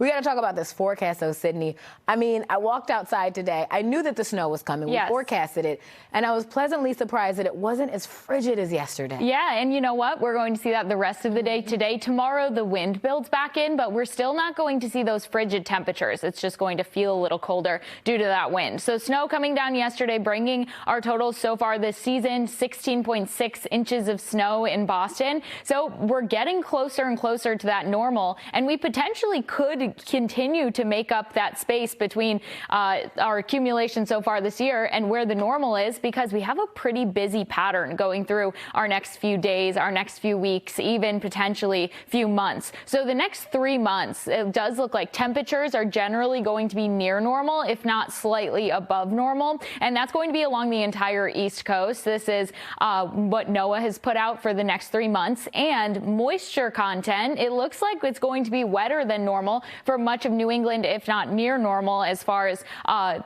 We got to talk about this forecast, though, Sydney. I mean, I walked outside today. I knew that the snow was coming. Yes. We forecasted it. And I was pleasantly surprised that it wasn't as frigid as yesterday. Yeah, and you know what? We're going to see that the rest of the day today. Tomorrow, the wind builds back in, but we're still not going to see those frigid temperatures. It's just going to feel a little colder due to that wind. So snow coming down yesterday, bringing our totals so far this season, 16.6 inches of snow in Boston. So we're getting closer and closer to that normal, and we potentially could continue to make up that space between our accumulation so far this year and where the normal is, because we have a pretty busy pattern going through our next few days, our next few weeks, even potentially few months. So the next 3 months, it does look like temperatures are generally going to be near normal, if not slightly above normal. And that's going to be along the entire East Coast. This is what NOAA has put out for the next 3 months. And moisture content, it looks like it's going to be wetter than normal for much of New England, if not near normal, as far as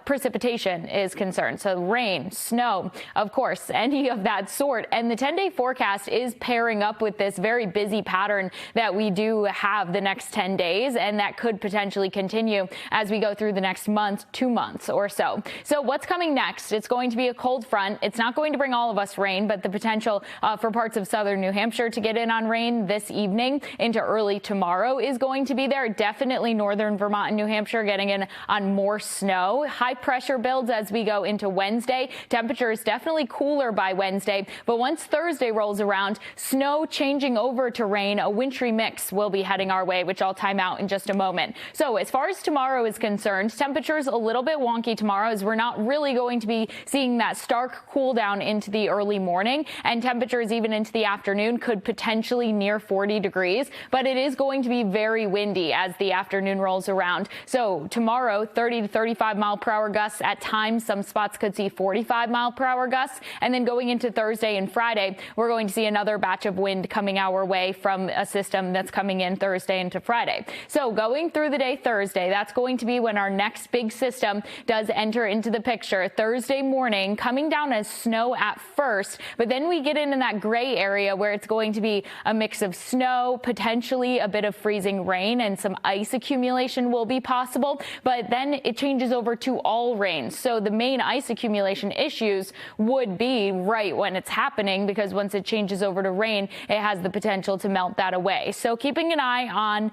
precipitation is concerned. So rain, snow, of course, any of that sort. And the 10-day forecast is pairing up with this very busy pattern that we do have the next 10 days, and that could potentially continue as we go through the next month, 2 months or so. So what's coming next? It's going to be a cold front. It's not going to bring all of us rain, but the potential for parts of southern New Hampshire to get in on rain this evening into early tomorrow is going to be there. Definitely northern Vermont and New Hampshire getting in on more snow. High pressure builds as we go into Wednesday. Temperatures definitely cooler by Wednesday, but once Thursday rolls around, snow changing over to rain, a wintry mix will be heading our way, which I'll time out in just a moment. So as far as tomorrow is concerned, temperatures a little bit wonky tomorrow, as we're not really going to be seeing that stark cool down into the early morning, and temperatures even into the afternoon could potentially near 40 degrees, but it is going to be very windy as the afternoon rolls around. So tomorrow, 30 to 35 mile per hour gusts at times. Some spots could see 45 mile per hour gusts. And then going into Thursday and Friday, we're going to see another batch of wind coming our way from a system that's coming in Thursday into Friday. So going through the day Thursday, that's going to be when our next big system does enter into the picture. Thursday morning, coming down as snow at first, but then we get into that gray area where it's going to be a mix of snow, potentially a bit of freezing rain, and some ice accumulation will be possible. But then it changes over to all rain. So the main ice accumulation issues would be right when it's happening, because once it changes over to rain, it has the potential to melt that away. So keeping an eye on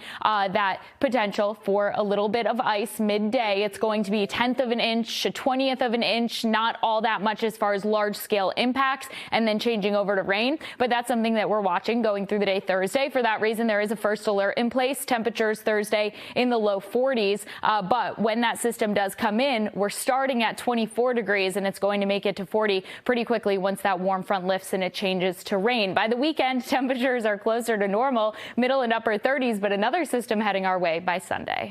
that potential for a little bit of ice midday. It's going to be 1/10 of an inch, 1/20th of an inch, not all that much as far as large scale impacts, and then changing over to rain. But that's something that we're watching going through the day Thursday. For that reason, there is a first alert in place. Temperatures Thursday in the low 40s. But when that system does come in, we're starting at 24 degrees, and it's going to make it to 40 pretty quickly once that warm front lifts and it changes to rain. By the weekend, temperatures are closer to normal, middle and upper 30s, but another system heading our way by Sunday.